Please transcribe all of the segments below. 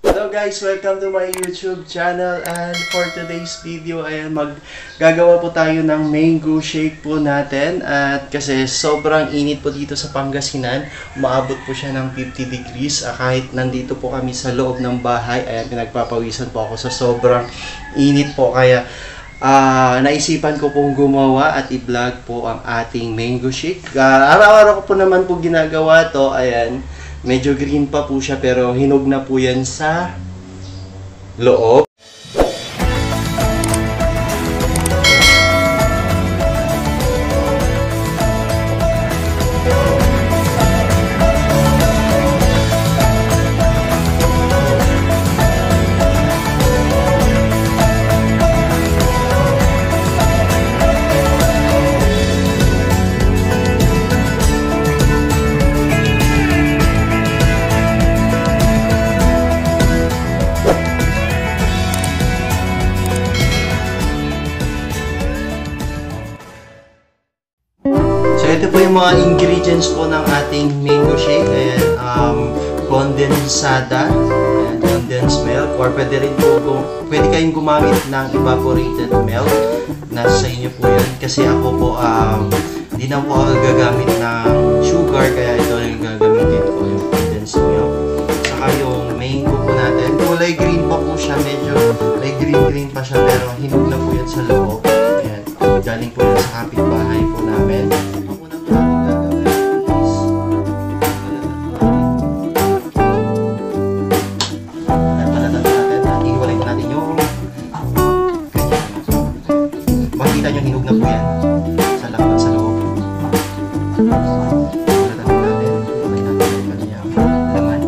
Hello guys! Welcome to my YouTube channel, and for today's video ay maggagawa po tayo ng mango shake po natin. At kasi sobrang init po dito sa Pangasinan, umaabot po siya ng 50 degrees. Kahit nandito po kami sa loob ng bahay, ay pinagpapawisan po ako sa sobrang init po. Kaya naisipan ko pong gumawa at i-vlog po ang ating mango shake. Araw-araw ko po naman po ginagawa to. Ayan. Medyo green pa po siya pero hinog na po yan sa loob. Ito po yung mga ingredients po ng ating mango shake. Ayan, condensada, ayan, condensed milk, or pwede rin po, pwede kayong gumamit ng evaporated milk. Nasa inyo po yan. Kasi ako po, hindi na po ako gagamit ng sugar, kaya ito yung gagamitin ko, yung condensed milk. Saka yung mango po natin. Kulay green pa po siya, medyo may green pa siya, pero hinog na po yan sa loob. Ayan, galing po yan sa kapitbahay po namin. Makikita nyo, hinog na po yan sa lakad sa loob. Pagkatan natin, pagkatan natin yung kanyang laman.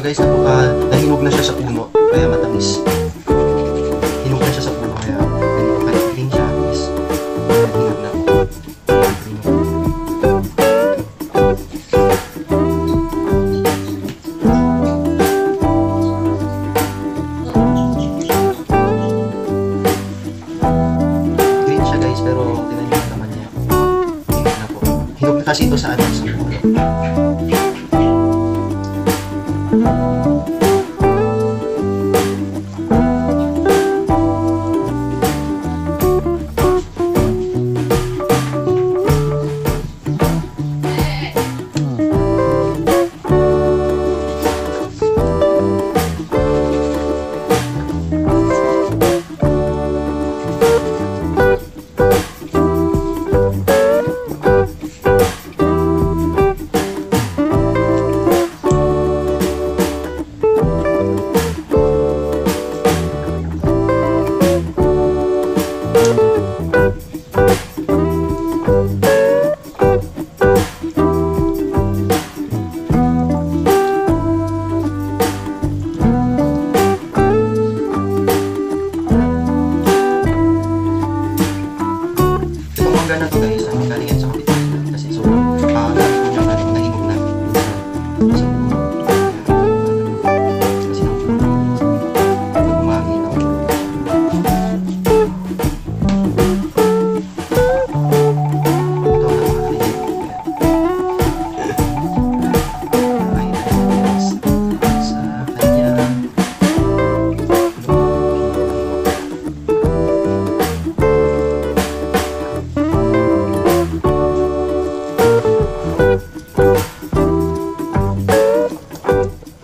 Guys, nahinog na siya sa puno, kaya matamis. Hinog na siya sa puno, kaya green siya, is hinog na. Green siya guys, pero tingnan nyo naman niya. Hinog na po. Hinog na kasi ito sa atin sa puno.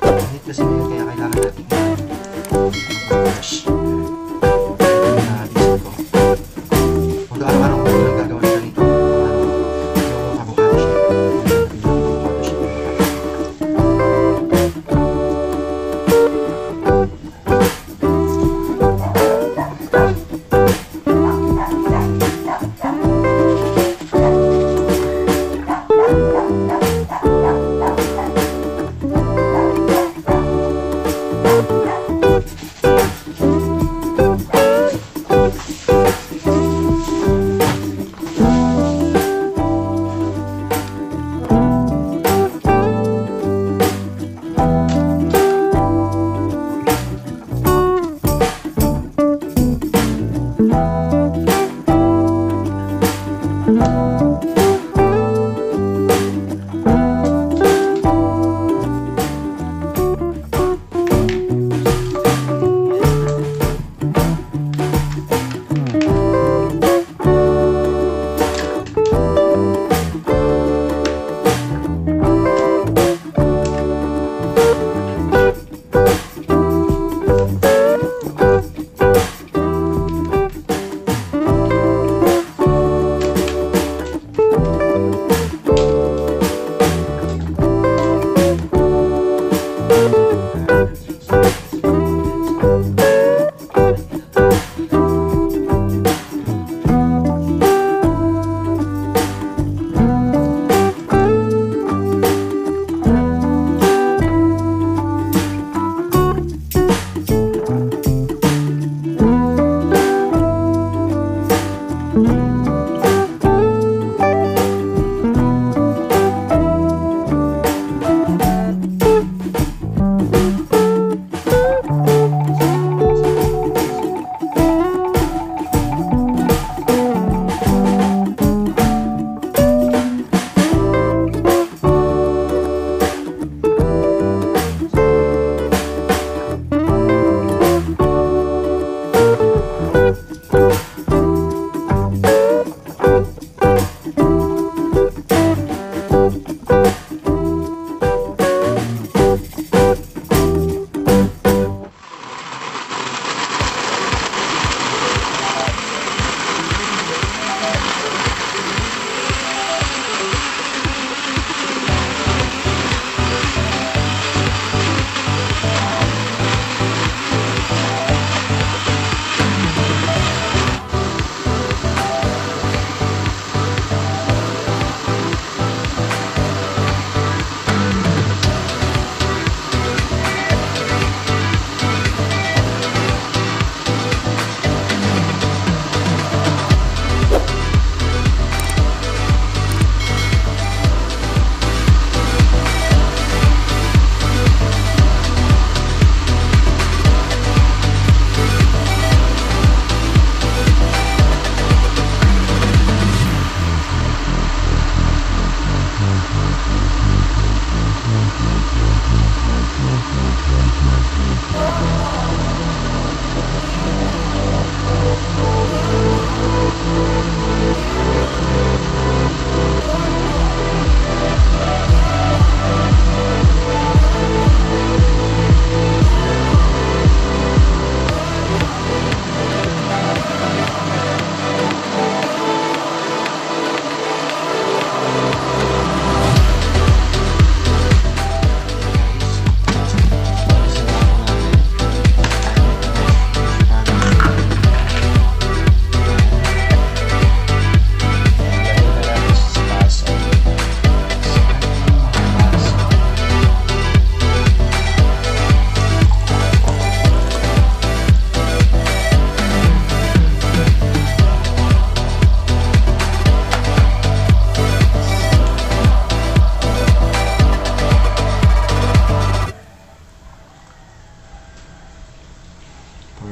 Init kasi ngayon kaya kailangan natin brush. Ito yung naisip ko. Although araw-araw ko lang gagawin ganito. Yung avocado shake.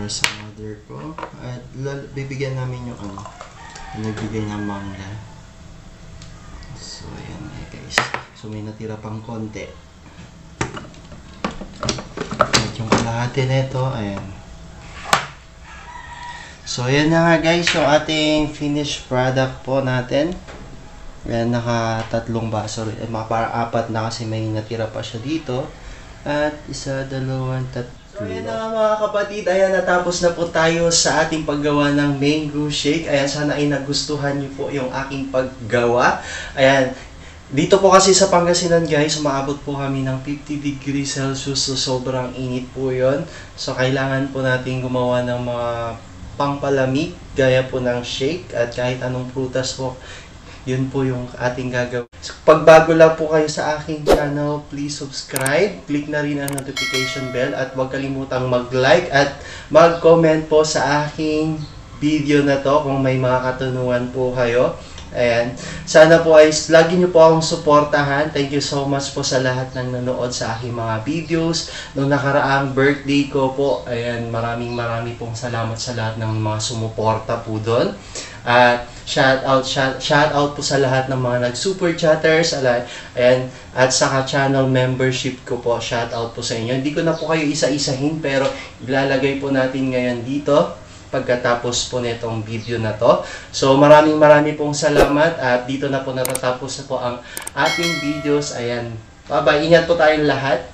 para sa mother ko. At bibigyan namin yung nagbigay ng mangga. So, ayan guys. So, may natira pang konti. At yung kalahati nito, ayan. So, ayan na nga guys, yung ating finished product po natin. Ayan, naka-3 baso rin. Para 4 na kasi may natira pa siya dito. At 1, 2, 3. So ayan na mga kapatid, ayan natapos na po tayo sa ating paggawa ng mango shake. Ayan, sana ay nagustuhan niyo po yung aking paggawa. Ayan, dito po kasi sa Pangasinan guys, umaabot po kami ng 50 degrees Celsius. So sobrang init po yon. So kailangan po natin gumawa ng mga pangpalamig, gaya po ng shake at kahit anong prutas po. Yun po yung ating gagawin. So, pag bago lang po kayo sa aking channel, please subscribe. Click na rin ang notification bell at huwag kalimutang mag-like at mag-comment po sa aking video na to kung may mga katanungan po kayo. Ayan. Sana po ay lagi nyo po akong suportahan. Thank you so much po sa lahat ng nanood sa aking mga videos. Noong nakaraang birthday ko po, ayan, maraming pong salamat sa lahat ng mga sumuporta po doon. At shout out po sa lahat ng mga nag-super chatters. Ayan, at saka channel membership ko po. Shout out po sa inyo. Hindi ko na po kayo isa-isahin pero ilalagay po natin ngayon dito pagkatapos po nitong video na to. So maraming pong salamat at dito na po natatapos na po ang ating videos. Ayan, bye-bye. Ingat po tayong lahat.